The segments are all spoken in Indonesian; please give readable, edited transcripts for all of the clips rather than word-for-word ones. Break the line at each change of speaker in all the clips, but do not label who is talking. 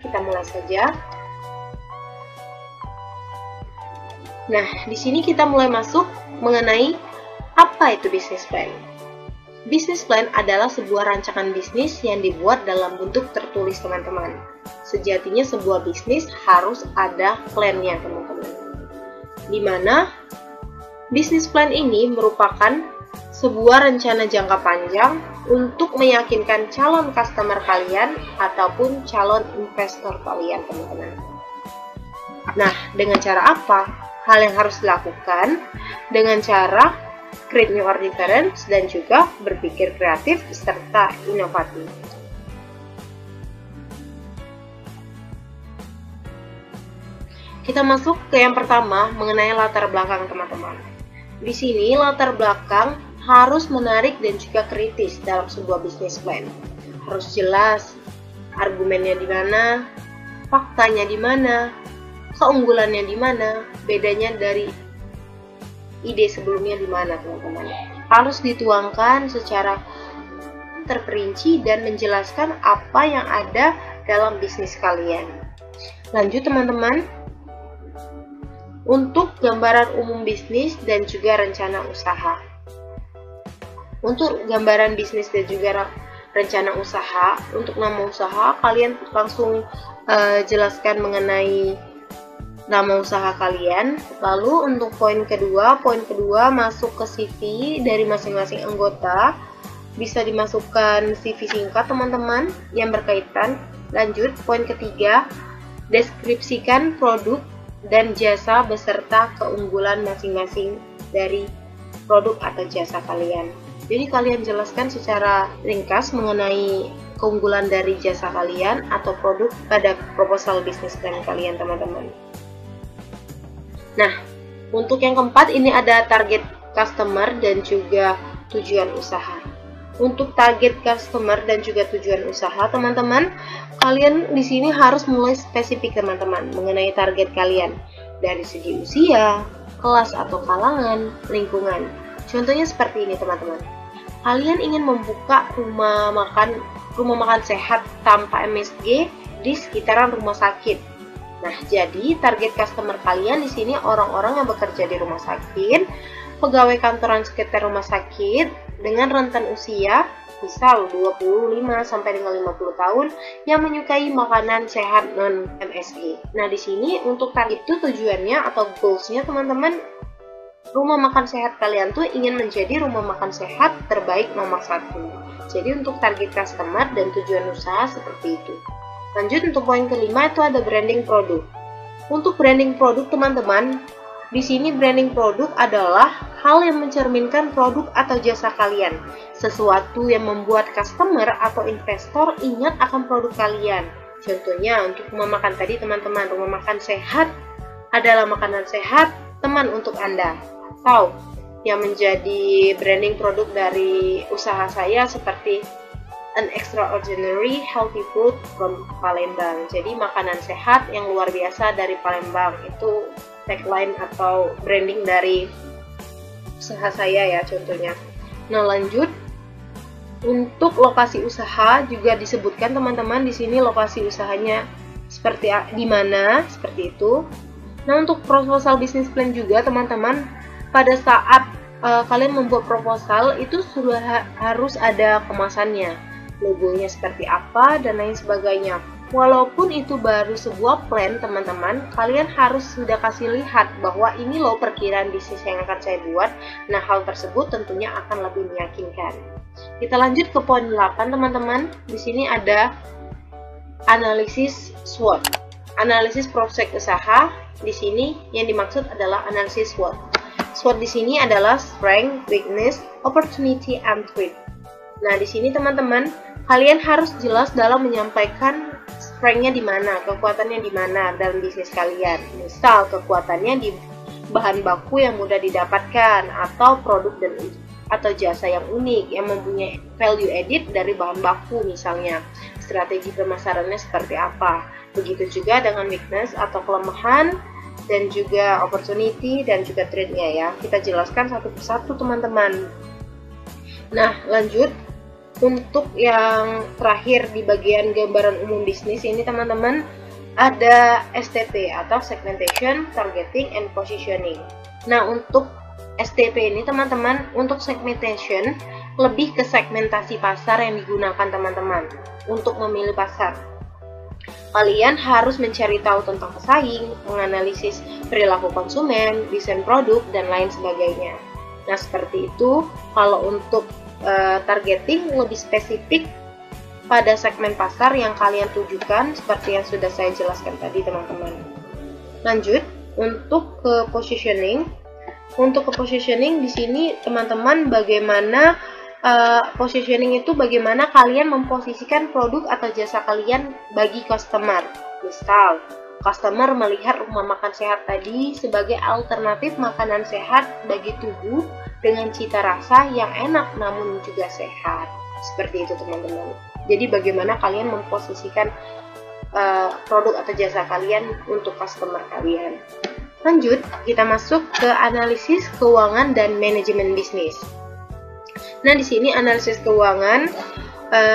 kita mulai saja. Nah, di sini kita mulai masuk mengenai apa itu bisnis plan. Bisnis plan adalah sebuah rancangan bisnis yang dibuat dalam bentuk tertulis, teman-teman. Sejatinya sebuah bisnis harus ada plan-nya, teman-teman. Di mana bisnis plan ini merupakan sebuah rencana jangka panjang untuk meyakinkan calon customer kalian ataupun calon investor kalian, teman-teman. Nah, dengan cara apa? Hal yang harus dilakukan dengan cara create new or difference dan juga berpikir kreatif serta inovatif. Kita masuk ke yang pertama mengenai latar belakang, teman-teman. Di sini latar belakang harus menarik dan juga kritis dalam sebuah bisnis plan. Harus jelas argumennya di mana, faktanya di mana, keunggulannya di mana, bedanya dari ide sebelumnya di mana, teman-teman. Harus dituangkan secara terperinci dan menjelaskan apa yang ada dalam bisnis kalian. Lanjut, teman-teman. Untuk gambaran umum bisnis dan juga rencana usaha. Untuk gambaran bisnis dan juga rencana usaha, untuk nama usaha, kalian langsung jelaskan mengenai nama usaha kalian. Lalu untuk poin kedua masuk ke CV dari masing-masing anggota. Bisa dimasukkan CV singkat, teman-teman, yang berkaitan. Lanjut, poin ketiga, deskripsikan produk dan jasa beserta keunggulan masing-masing dari produk atau jasa kalian. Jadi kalian jelaskan secara ringkas mengenai keunggulan dari jasa kalian atau produk pada proposal bisnis plan kalian, teman-teman. Nah, untuk yang keempat ini ada target customer dan juga tujuan usaha. Untuk target customer dan juga tujuan usaha, teman-teman, kalian di sini harus mulai spesifik, teman-teman, mengenai target kalian dari segi usia, kelas atau kalangan, lingkungan. Contohnya seperti ini, teman-teman. Kalian ingin membuka rumah makan sehat tanpa MSG di sekitaran rumah sakit. Nah, jadi target customer kalian di sini orang-orang yang bekerja di rumah sakit, pegawai kantoran sekitar rumah sakit dengan rentan usia misal 25 sampai dengan 50 tahun yang menyukai makanan sehat non MSG. Nah, di sini untuk target itu tujuannya atau goals-nya, teman-teman, rumah makan sehat kalian tuh ingin menjadi rumah makan sehat terbaik nomor 1. Jadi untuk target customer dan tujuan usaha seperti itu. Lanjut, untuk poin kelima itu ada branding produk. Untuk branding produk, teman-teman, di sini branding produk adalah hal yang mencerminkan produk atau jasa kalian. Sesuatu yang membuat customer atau investor ingat akan produk kalian. Contohnya untuk rumah makan tadi, teman-teman, rumah makan sehat adalah makanan sehat, teman untuk Anda. Atau yang menjadi branding produk dari usaha saya seperti an extraordinary healthy food from Palembang. Jadi makanan sehat yang luar biasa dari Palembang. Itu tagline atau branding dari usaha saya ya, contohnya. Nah, lanjut, untuk lokasi usaha juga disebutkan, teman-teman, di sini lokasi usahanya seperti di mana, seperti itu. Nah, untuk proposal business plan juga, teman-teman, pada saat kalian membuat proposal itu sudah harus ada kemasannya, logonya seperti apa dan lain sebagainya. Walaupun itu baru sebuah plan, teman-teman, kalian harus sudah kasih lihat bahwa ini loh perkiraan bisnis yang akan saya buat. Nah, hal tersebut tentunya akan lebih meyakinkan. Kita lanjut ke poin 8, teman-teman. Di sini ada analisis SWOT. Analisis prospek usaha. Di sini yang dimaksud adalah analisis SWOT. SWOT di sini adalah strength, weakness, opportunity, and threat. Nah, di sini, teman-teman, kalian harus jelas dalam menyampaikan strength-nya di mana, kekuatannya di mana dalam bisnis kalian. Misal, kekuatannya di bahan baku yang mudah didapatkan, atau produk atau jasa yang unik yang mempunyai value added dari bahan baku misalnya. Strategi pemasarannya seperti apa. Begitu juga dengan weakness atau kelemahan, dan juga opportunity dan juga trade-nya ya. Kita jelaskan satu persatu, teman-teman. Nah, lanjut. untuk yang terakhir di bagian gambaran umum bisnis ini teman-teman, ada STP atau segmentation, targeting, and positioning. Nah, untuk STP ini teman-teman, untuk segmentation lebih ke segmentasi pasar yang digunakan teman-teman untuk memilih pasar. Kalian harus mencari tahu tentang pesaing, menganalisis perilaku konsumen, desain produk, dan lain sebagainya. Nah, seperti itu. Kalau untuk targeting lebih spesifik pada segmen pasar yang kalian tujukan, seperti yang sudah saya jelaskan tadi teman-teman. Lanjut, untuk ke positioning. Untuk ke positioning di sini teman-teman, bagaimana positioning itu bagaimana kalian memposisikan produk atau jasa kalian bagi customer. Misal, customer melihat rumah makan sehat tadi sebagai alternatif makanan sehat bagi tubuh dengan cita rasa yang enak namun juga sehat. Seperti itu teman-teman. Jadi bagaimana kalian memposisikan produk atau jasa kalian untuk customer kalian. Lanjut, kita masuk ke analisis keuangan dan manajemen bisnis. Nah, di sini analisis keuangan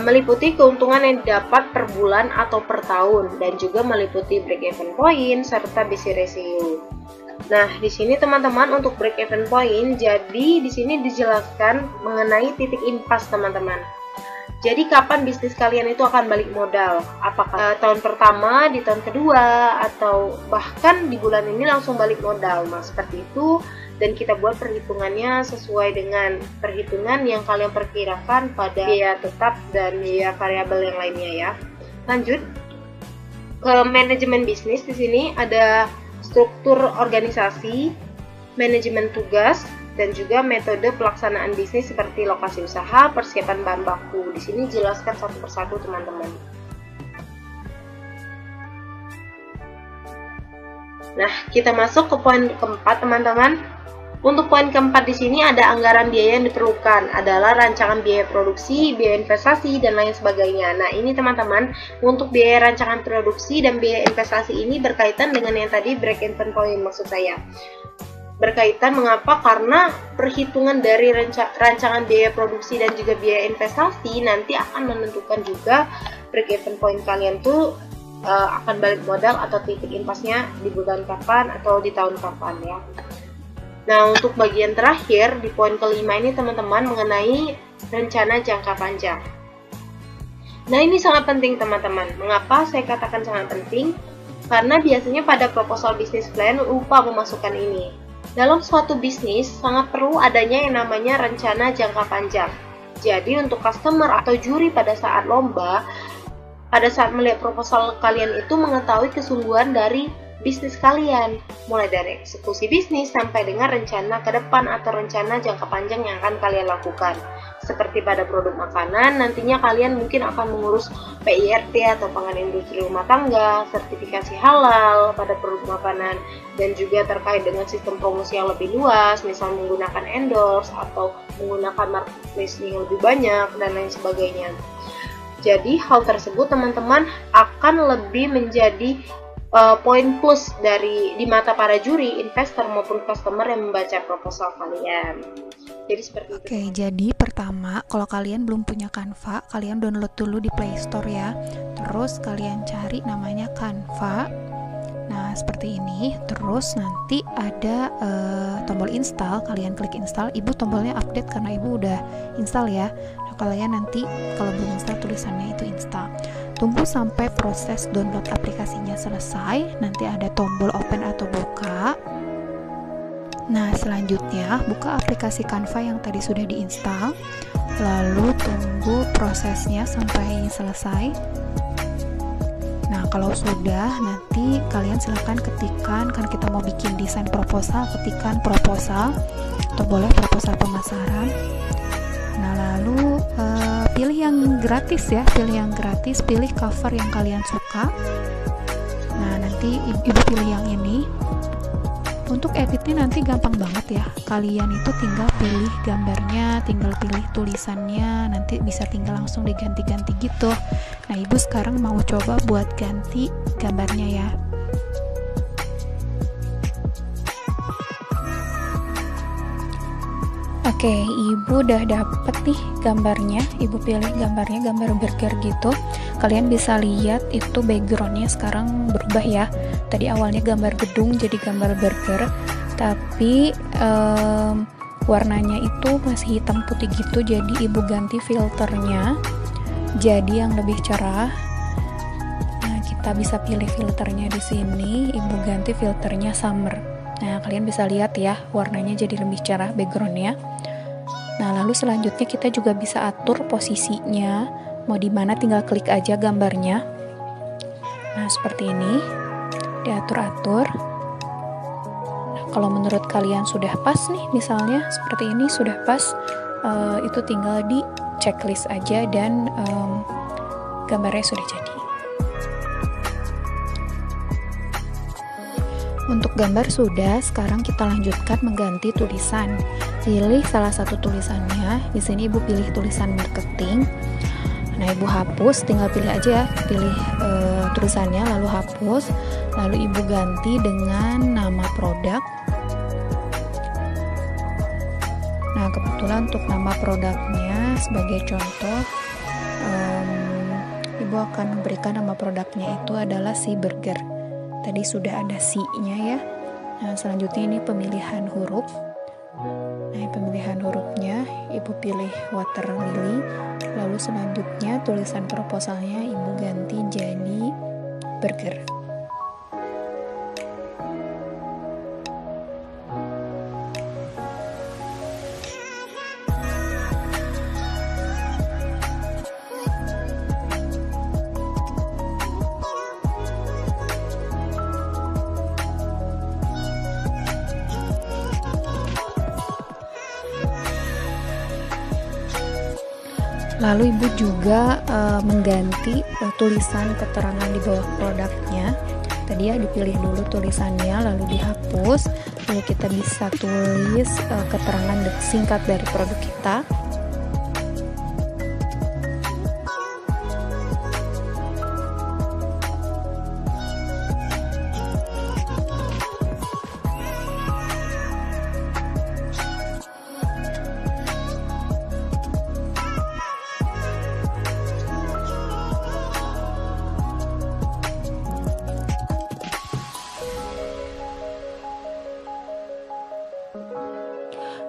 meliputi keuntungan yang didapat per bulan atau per tahun, dan juga meliputi break-even point serta BC ratio. Nah, di sini teman-teman untuk break-even point, jadi di sini dijelaskan mengenai titik impas teman-teman. Jadi kapan bisnis kalian itu akan balik modal? Apakah tahun pertama, di tahun kedua, atau bahkan di bulan ini langsung balik modal? Nah, seperti itu. Dan kita buat perhitungannya sesuai dengan perhitungan yang kalian perkirakan pada biaya tetap dan biaya variabel yang lainnya ya. Lanjut ke manajemen bisnis. Di sini ada struktur organisasi, manajemen tugas, dan juga metode pelaksanaan bisnis seperti lokasi usaha, persiapan bahan baku. Di sini jelaskan satu persatu teman-teman. Nah, kita masuk ke poin keempat teman-teman. Untuk poin keempat di sini ada anggaran biaya yang diperlukan, adalah rancangan biaya produksi, biaya investasi, dan lain sebagainya. Nah, ini teman-teman, untuk biaya rancangan produksi dan biaya investasi ini berkaitan dengan yang tadi break-even point maksud saya. Berkaitan mengapa? Karena perhitungan dari rancangan biaya produksi dan juga biaya investasi nanti akan menentukan juga break-even point kalian tuh akan balik modal atau titik impasnya di bulan kapan atau di tahun kapan ya. Nah, untuk bagian terakhir di poin kelima ini teman-teman mengenai rencana jangka panjang. Nah, ini sangat penting teman-teman. Mengapa saya katakan sangat penting? Karena biasanya pada proposal business plan lupa memasukkan ini. Dalam suatu bisnis sangat perlu adanya yang namanya rencana jangka panjang. Jadi untuk customer atau juri pada saat lomba, pada saat melihat proposal kalian itu mengetahui kesungguhan dari bisnis kalian, mulai dari eksekusi bisnis sampai dengan rencana ke depan atau rencana jangka panjang yang akan kalian lakukan. Seperti pada produk makanan, nantinya kalian mungkin akan mengurus PIRT atau pangan industri rumah tangga, sertifikasi halal pada produk makanan, dan juga terkait dengan sistem promosi yang lebih luas, misal menggunakan endorse atau menggunakan marketplace yang lebih banyak, dan lain sebagainya. Jadi hal tersebut teman-teman akan lebih menjadi poin plus di mata para juri, investor maupun customer yang membaca proposal kalian. Jadi seperti itu.
Oke, jadi pertama kalau kalian belum punya Canva, kalian download dulu di Play Store ya. Terus kalian cari namanya Canva. Nah, seperti ini. Terus nanti ada tombol install, kalian klik install. Ibu tombolnya update karena ibu udah install ya. Nah, kalian nanti kalau belum install tulisannya itu install. Tunggu sampai proses download aplikasinya selesai, nanti ada tombol open atau buka. Nah, selanjutnya buka aplikasi Canva yang tadi sudah diinstal, lalu tunggu prosesnya sampai selesai. Nah, kalau sudah, nanti kalian silahkan ketikkan, kan kita mau bikin desain proposal, ketikkan proposal, atau boleh proposal pemasaran. Nah, lalu pilih yang gratis ya, pilih cover yang kalian suka. Nah, nanti ibu pilih yang ini. Untuk editnya nanti gampang banget ya, kalian itu tinggal pilih gambarnya, tinggal pilih tulisannya, nanti bisa tinggal langsung diganti-ganti gitu. Nah, ibu sekarang mau coba buat ganti gambarnya ya. Oke, ibu udah dapet nih gambarnya. Ibu pilih gambarnya, gambar burger gitu. Kalian bisa lihat itu backgroundnya sekarang berubah ya. Tadi awalnya gambar gedung jadi gambar burger, tapi warnanya itu masih hitam putih gitu. Jadi ibu ganti filternya jadi yang lebih cerah. Nah, kita bisa pilih filternya di sini. Ibu ganti filternya summer. Nah, kalian bisa lihat ya, warnanya jadi lebih cerah backgroundnya. Nah, lalu selanjutnya kita juga bisa atur posisinya. Mau di mana tinggal klik aja gambarnya. Nah, seperti ini. Diatur-atur. Nah, kalau menurut kalian sudah pas nih, misalnya seperti ini sudah pas, itu tinggal di checklist aja dan gambarnya sudah jadi. Untuk gambar sudah, sekarang kita lanjutkan mengganti tulisan. Pilih salah satu tulisannya. Di sini ibu pilih tulisan marketing. Nah, ibu hapus, tinggal pilih aja ya, pilih tulisannya lalu hapus. Lalu ibu ganti dengan nama produk. Nah, kebetulan untuk nama produknya sebagai contoh, ibu akan memberikan nama produknya itu adalah si burger. Tadi sudah ada si-nya ya. Nah, selanjutnya ini pemilihan huruf. Nah, pemilihan hurufnya ibu pilih water lily. Lalu selanjutnya tulisan proposalnya ibu ganti jadi burger. Lalu ibu juga mengganti tulisan keterangan di bawah produknya. Tadi ya dipilih dulu tulisannya lalu dihapus. Lalu kita bisa tulis keterangan singkat dari produk kita.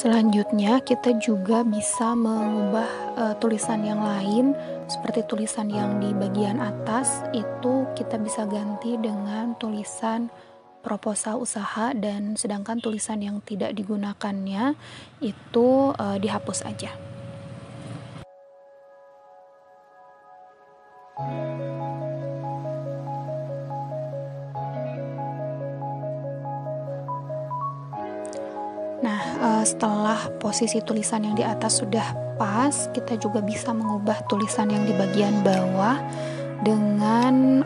Selanjutnya kita juga bisa mengubah tulisan yang lain, seperti tulisan yang di bagian atas itu kita bisa ganti dengan tulisan proposal usaha, dan sedangkan tulisan yang tidak digunakannya itu dihapus aja. Nah, setelah posisi tulisan yang di atas sudah pas, kita juga bisa mengubah tulisan yang di bagian bawah dengan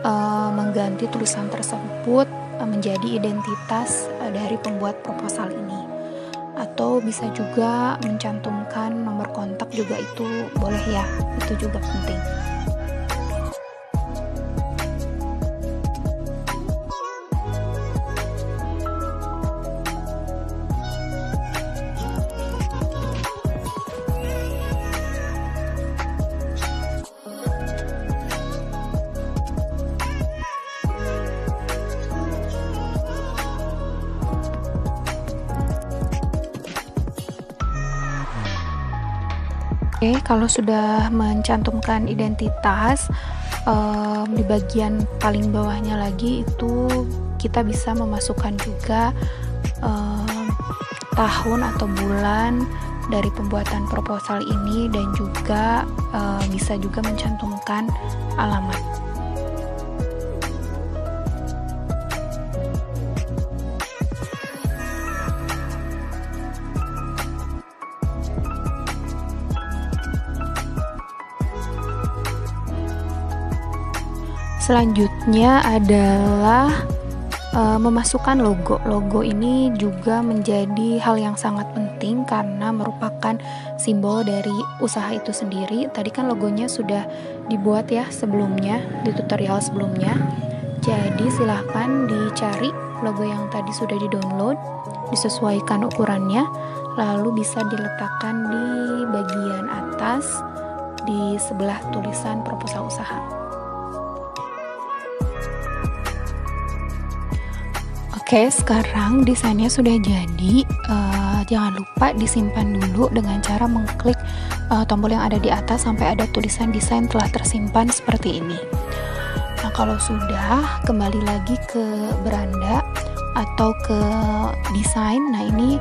mengganti tulisan tersebut menjadi identitas dari pembuat proposal ini. Atau bisa juga mencantumkan nomor kontak juga, itu boleh ya, itu juga penting. Oke, kalau sudah mencantumkan identitas, di bagian paling bawahnya lagi itu kita bisa memasukkan juga tahun atau bulan dari pembuatan proposal ini, dan juga bisa juga mencantumkan alamat. Selanjutnya adalah memasukkan logo. Logo ini juga menjadi hal yang sangat penting karena merupakan simbol dari usaha itu sendiri. Tadi kan logonya sudah dibuat ya sebelumnya, di tutorial sebelumnya. Jadi silahkan dicari logo yang tadi sudah di-download, disesuaikan ukurannya, lalu bisa diletakkan di bagian atas di sebelah tulisan proposal usaha. Oke, sekarang desainnya sudah jadi. Jangan lupa disimpan dulu dengan cara mengklik tombol yang ada di atas sampai ada tulisan desain telah tersimpan seperti ini. Nah, kalau sudah, kembali lagi ke beranda atau ke desain. Nah, ini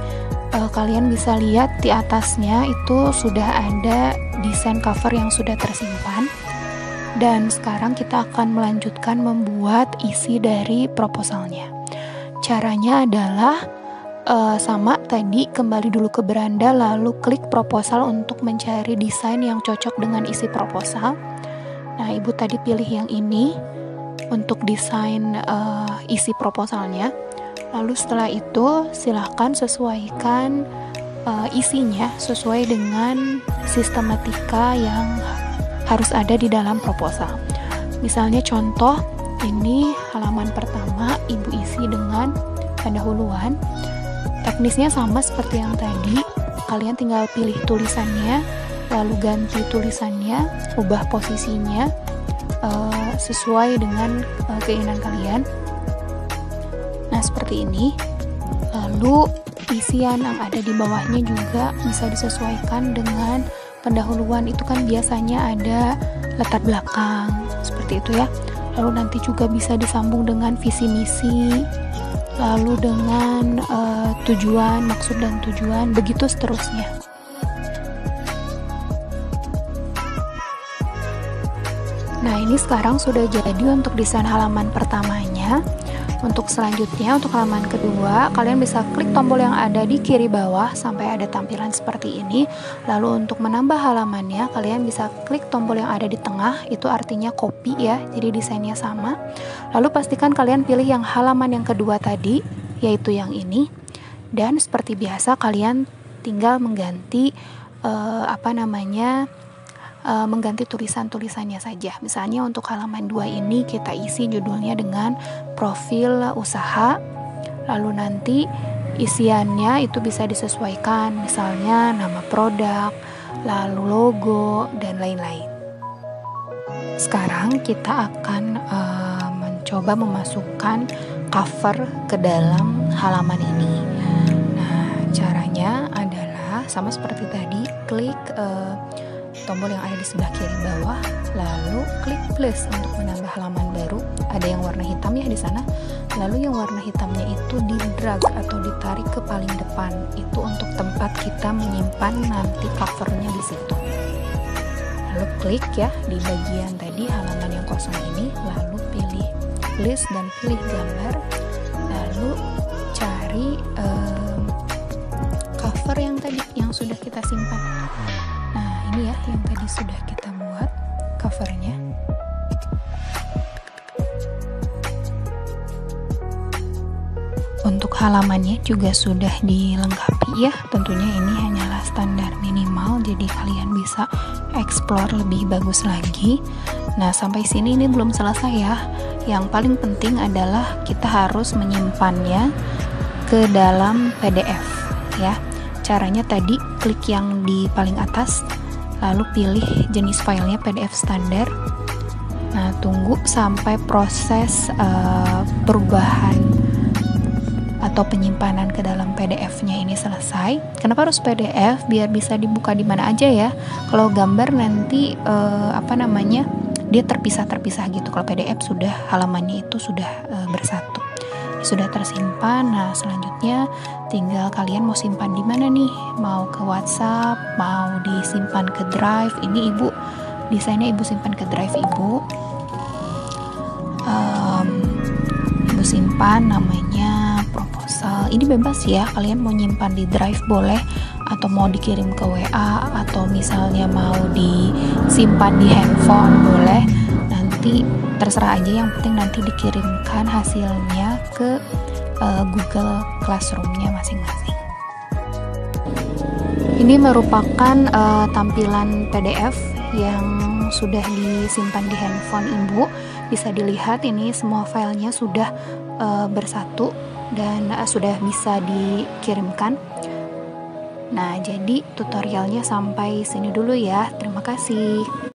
kalian bisa lihat di atasnya itu sudah ada desain cover yang sudah tersimpan. Dan sekarang kita akan melanjutkan membuat isi dari proposalnya. Caranya adalah sama tadi, kembali dulu ke beranda lalu klik proposal untuk mencari desain yang cocok dengan isi proposal. Nah, ibu tadi pilih yang ini untuk desain isi proposalnya. Lalu setelah itu silahkan sesuaikan isinya sesuai dengan sistematika yang harus ada di dalam proposal. Misalnya contoh, ini halaman pertama ibu isi dengan pendahuluan. Teknisnya sama seperti yang tadi, kalian tinggal pilih tulisannya, lalu ganti tulisannya, ubah posisinya sesuai dengan keinginan kalian. Nah, seperti ini. Lalu isian yang ada di bawahnya juga bisa disesuaikan dengan pendahuluan. Itu kan biasanya ada latar belakang, seperti itu ya. Lalu nanti juga bisa disambung dengan visi misi, lalu dengan tujuan, maksud dan tujuan, begitu seterusnya. Nah, ini sekarang sudah jadi untuk desain halaman pertamanya. Untuk selanjutnya, untuk halaman kedua, kalian bisa klik tombol yang ada di kiri bawah sampai ada tampilan seperti ini. Lalu untuk menambah halamannya, kalian bisa klik tombol yang ada di tengah, itu artinya copy ya, jadi desainnya sama. Lalu pastikan kalian pilih yang halaman yang kedua tadi, yaitu yang ini. Dan seperti biasa, kalian tinggal mengganti mengganti tulisan-tulisannya saja. Misalnya untuk halaman 2 ini kita isi judulnya dengan profil usaha, lalu nanti isiannya itu bisa disesuaikan, misalnya nama produk, lalu logo, dan lain-lain. Sekarang kita akan mencoba memasukkan cover ke dalam halaman ini. Nah, caranya adalah sama seperti tadi, klik tombol yang ada di sebelah kiri bawah, lalu klik plus untuk menambah halaman baru. Ada yang warna hitam ya di sana. Lalu yang warna hitamnya itu di drag atau ditarik ke paling depan. Itu untuk tempat kita menyimpan nanti covernya di situ. Lalu klik ya di bagian tadi halaman yang kosong ini, lalu pilih list dan pilih gambar. Lalu cari cover yang tadi yang sudah kita simpan. Ini ya yang tadi sudah kita buat covernya. Untuk halamannya juga sudah dilengkapi ya. Tentunya ini hanyalah standar minimal, jadi kalian bisa explore lebih bagus lagi. Nah, sampai sini ini belum selesai ya. Yang paling penting adalah kita harus menyimpannya ke dalam PDF ya. Caranya tadi klik yang di paling atas, lalu pilih jenis filenya PDF standar. Nah, tunggu sampai proses perubahan atau penyimpanan ke dalam PDF-nya ini selesai. Kenapa harus PDF? Biar bisa dibuka di mana aja ya. Kalau gambar nanti dia terpisah-terpisah gitu. Kalau PDF sudah halamannya itu sudah bersatu, sudah tersimpan. Nah, selanjutnya tinggal kalian mau simpan di mana nih, mau ke WhatsApp, mau disimpan ke Drive. Ini ibu desainnya ibu simpan ke Drive ibu simpan namanya proposal. Ini bebas ya, kalian mau nyimpan di Drive boleh, atau mau dikirim ke WA, atau misalnya mau disimpan di handphone boleh. Nanti terserah aja, yang penting nanti dikirimkan hasilnya ke Google Classroom-nya masing-masing. Ini merupakan tampilan PDF yang sudah disimpan di handphone ibu. bisa dilihat ini semua filenya sudah bersatu dan sudah bisa dikirimkan. Nah, jadi tutorialnya sampai sini dulu ya. Terima kasih.